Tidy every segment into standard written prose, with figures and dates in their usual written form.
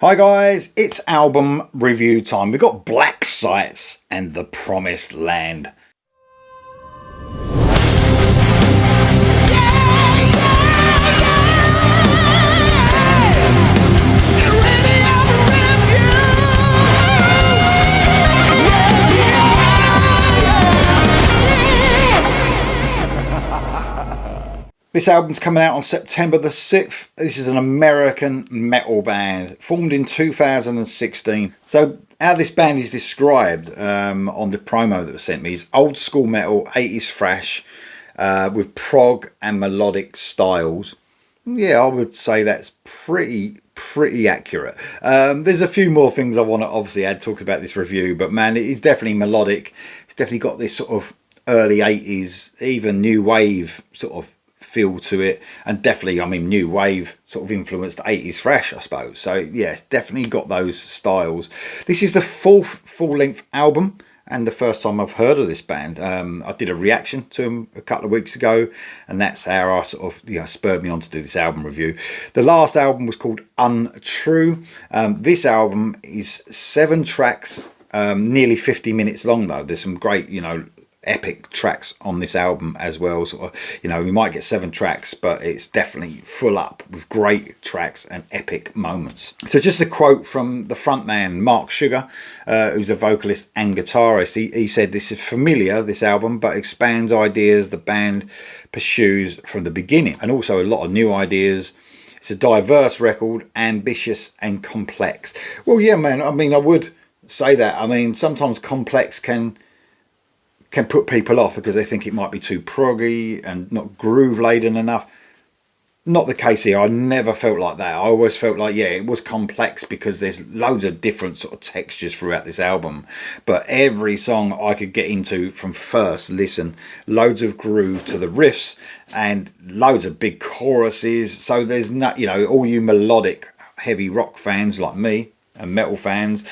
Hi guys, it's album review time. We've got Black Sights and The Promised Land. This album's coming out on September the 6th. This is an American metal band formed in 2016. So how this band is described on the promo that was sent me is old school metal, 80s thrash with prog and melodic styles. Yeah, I would say that's pretty accurate. There's a few more things I want to obviously add talking about this review, but man, it is definitely melodic. It's definitely got this sort of early 80s, even new wave sort of feel to it, and definitely, I mean, new wave sort of influenced 80s thrash, I suppose. So yeah, it's definitely got those styles. This is the fourth full-length album and the first time I've heard of this band. I did a reaction to them a couple of weeks ago, and that's how I sort of spurred me on to do this album review. The last album was called Untrue. This album is 7 tracks, nearly 50 minutes long though. There's some great epic tracks on this album as well. Sort of, we might get 7 tracks, but it's definitely full up with great tracks and epic moments. So just a quote from the frontman Mark Sugar, who's a vocalist and guitarist. He said, "This is familiar, this album, but expands ideas the band pursues from the beginning, and also a lot of new ideas. It's a diverse record, ambitious and complex." Well, yeah, man, I mean, I would say that. I mean, sometimes complex can put people off because they think it might be too proggy and not groove laden enough. Not the case here. I never felt like that. I always felt like, yeah, it was complex because there's loads of different sort of textures throughout this album, but every song I could get into from first listen. Loads of groove to the riffs and loads of big choruses. So there's not, all you melodic heavy rock fans like me and metal fans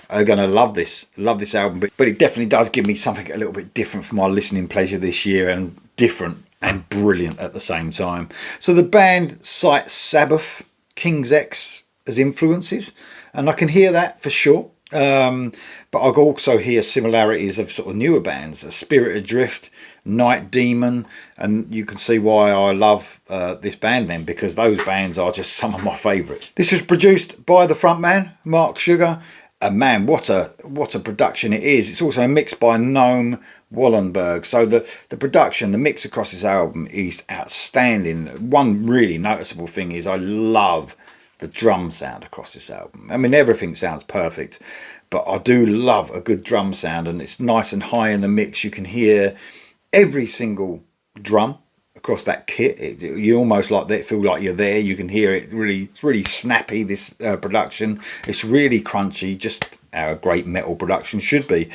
are going to love this album, but it definitely does give me something a little bit different for my listening pleasure this year, and different and brilliant at the same time. So the band cites Sabbath, King's X as influences, and I can hear that for sure, but I also hear similarities of sort of newer bands, Spirit Adrift, Night Demon, and you can see why I love this band then, because those bands are just some of my favourites. This was produced by the frontman Mark Sugar. And man, what a production it is. It's also mixed by Noam Wallenberg. So the production, the mix across this album is outstanding. One really noticeable thing is I love the drum sound across this album. I mean, everything sounds perfect, but I do love a good drum sound, and it's nice and high in the mix. You can hear every single drum across that kit. You almost like that, feel like you're there. You can hear it. It's really snappy, this production. It's really crunchy, just how a great metal production should be.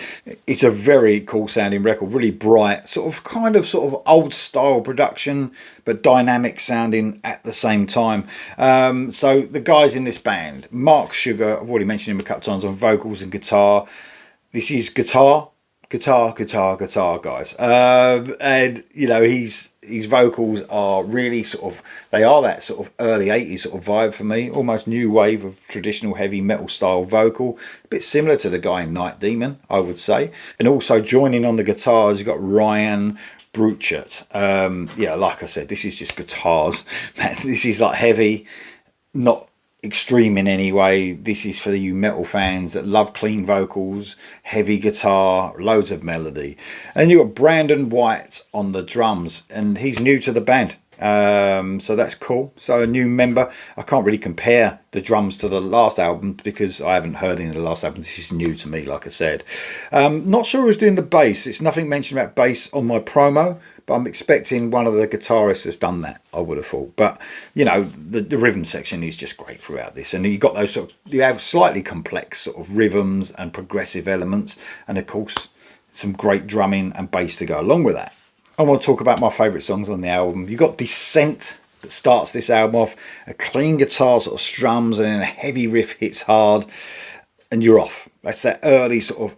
It's a very cool sounding record, really bright, sort of old style production, but dynamic sounding at the same time. So the guys in this band, Mark Sugar, I've already mentioned him a couple of times on vocals and guitar. This is guitar, guys. And his vocals are really they are that sort of early 80s sort of vibe for me, almost new wave of traditional heavy metal style vocal, a bit similar to the guy in Night Demon, I would say. And also joining on the guitars, you've got Ryan Bruchert. Like I said, this is just guitars. Man, this is like heavy, not extreme in any way. This is for you metal fans that love clean vocals, heavy guitar, loads of melody. And you got Brandon White on the drums, and he's new to the band, so that's cool. So a new member. I can't really compare the drums to the last album because I haven't heard any of the last album. This is new to me, like I said. Not sure who's doing the bass. It's nothing mentioned about bass on my promo, but I'm expecting one of the guitarists has done that, I would have thought. But the rhythm section is just great throughout this, and you got those you have slightly complex sort of rhythms and progressive elements, and of course some great drumming and bass to go along with that. I want to talk about my favourite songs on the album. You got Descent that starts this album off, a clean guitar sort of strums, and then a heavy riff hits hard, and you're off. That's that early sort of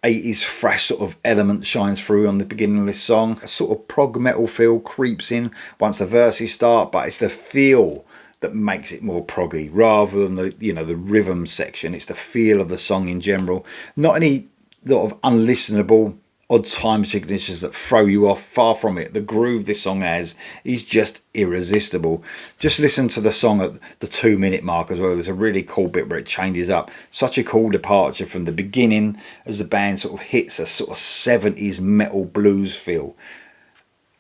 80s thrash sort of element shines through on the beginning of this song. A sort of prog metal feel creeps in once the verses start, but it's the feel that makes it more proggy, rather than the, you know, the rhythm section. It's the feel of the song in general. Not any sort of unlistenable odd time signatures that throw you off. Far from it. The groove this song has is just irresistible. Just listen to the song at the 2-minute mark as well. There's a really cool bit where it changes up. Such a cool departure from the beginning as the band sort of hits a sort of 70s metal blues feel.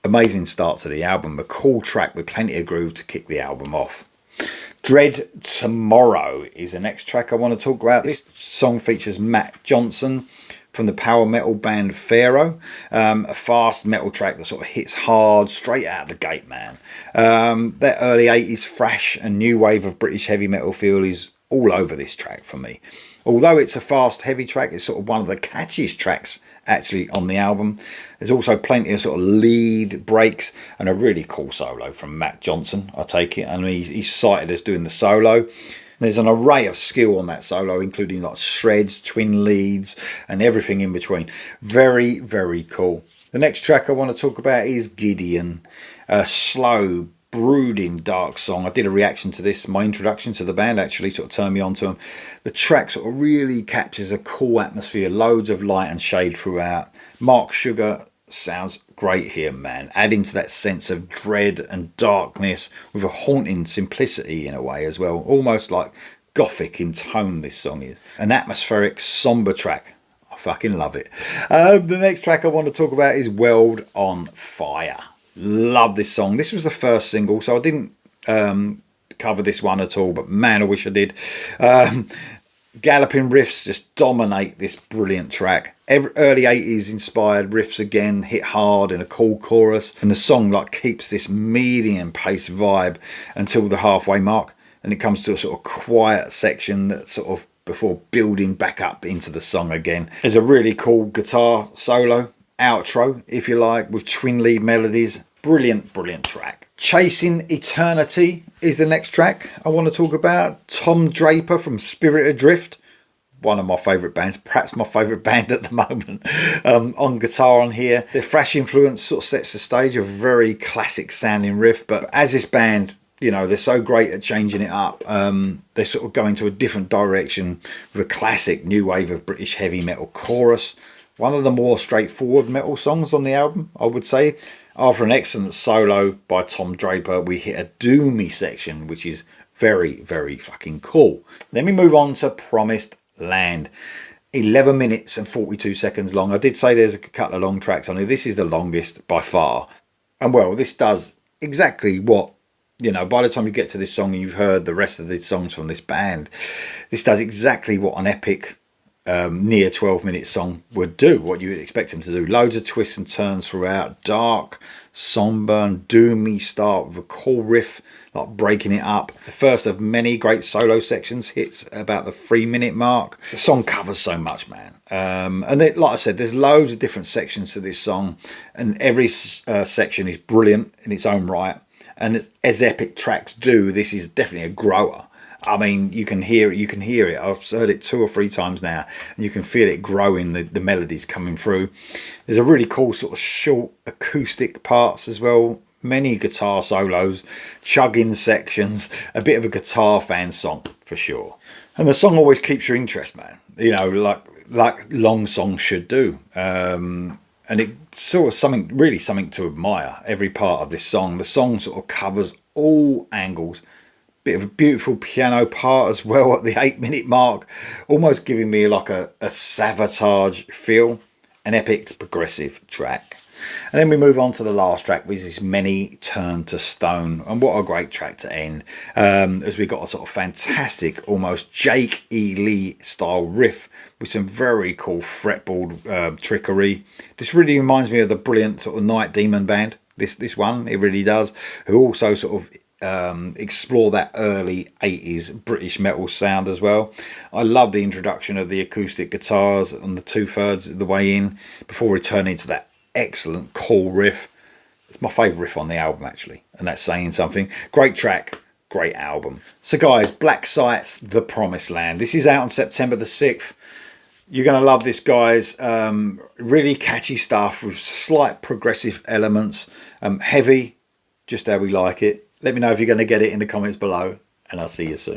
Amazing start to the album. A cool track with plenty of groove to kick the album off. Dread Tomorrow is the next track I want to talk about. This song features Matt Johnson from the power metal band Pharaoh. A fast metal track that sort of hits hard straight out of the gate, man. That early 80s thrash and new wave of British heavy metal feel is all over this track for me. Although it's a fast, heavy track, it's sort of one of the catchiest tracks actually on the album. There's also plenty of sort of lead breaks and a really cool solo from Matt Johnson, I take it. And he's cited as doing the solo. There's an array of skill on that solo, including like shreds, twin leads, and everything in between. Very, very cool. The next track I want to talk about is Gideon. A slow, brooding, dark song. I did a reaction to this. My introduction to the band actually sort of turned me on to them. The track sort of really captures a cool atmosphere. Loads of light and shade throughout. Mark Sugar sounds great here, man, adding to that sense of dread and darkness with a haunting simplicity in a way as well, almost like gothic in tone. This song is an atmospheric, somber track. I fucking love it. The next track I want to talk about is World on Fire. Love this song. This was the first single, so I didn't cover this one at all, but man, I wish I did. Galloping riffs just dominate this brilliant track. Early 80s inspired riffs again, hit hard in a cool chorus, and the song like keeps this medium pace vibe until the halfway mark, and it comes to a sort of quiet section that sort of before building back up into the song again. There's a really cool guitar solo, outro if you like, with twin lead melodies. Brilliant, brilliant track. Chasing Eternity is the next track I want to talk about. Tom Draper from Spirit Adrift, one of my favourite bands, perhaps my favourite band at the moment, on guitar on here. Their thrash influence sort of sets the stage, a very classic sounding riff, but as this band, you know, they're so great at changing it up. They sort of go into a different direction with a classic new wave of British heavy metal chorus. One of the more straightforward metal songs on the album, I would say. After an excellent solo by Tom Draper, we hit a doomy section, which is very, very fucking cool. Then we move on to Promised Land. 11 minutes and 42 seconds long. I did say there's a couple of long tracks on here. This is the longest by far. And well, this does exactly what, you know, by the time you get to this song and you've heard the rest of the songs from this band, this does exactly what an epic near 12-minute song would do, what you would expect them to do. Loads of twists and turns throughout, dark, somber and doomy start with a cool riff like breaking it up. The first of many great solo sections hits about the 3-minute mark. The song covers so much, man, and then, like I said, there's loads of different sections to this song, and every section is brilliant in its own right, and as epic tracks do, this is definitely a grower. I mean, you can hear it. I've heard it 2 or 3 times now, and you can feel it growing, the melodies coming through. There's a really cool sort of short acoustic parts as well. Many guitar solos, chugging sections, a bit of a guitar fan song for sure. And the song always keeps your interest, man. You know, like long songs should do. And it's sort of something to admire. Every part of this song. The song sort of covers all angles. Bit of a beautiful piano part as well at the 8-minute mark, almost giving me like a Savatage feel. An epic progressive track. And then we move on to the last track, which is Many Turn to Stone, and what a great track to end, as we got a sort of fantastic, almost Jake E. Lee style riff with some very cool fretboard trickery. This really reminds me of the brilliant sort of Night Demon band, this one, it really does, who also sort of explore that early 80s British metal sound as well. I love the introduction of the acoustic guitars on the 2/3 of the way in before returning to that excellent cool riff. It's my favourite riff on the album actually, and that's saying something. Great track, great album. So guys, Black Sight's The Promised Land. This is out on September the 6th. You're going to love this, guys. Really catchy stuff with slight progressive elements. Heavy, just how we like it. Let me know if you're going to get it in the comments below, and I'll see you soon.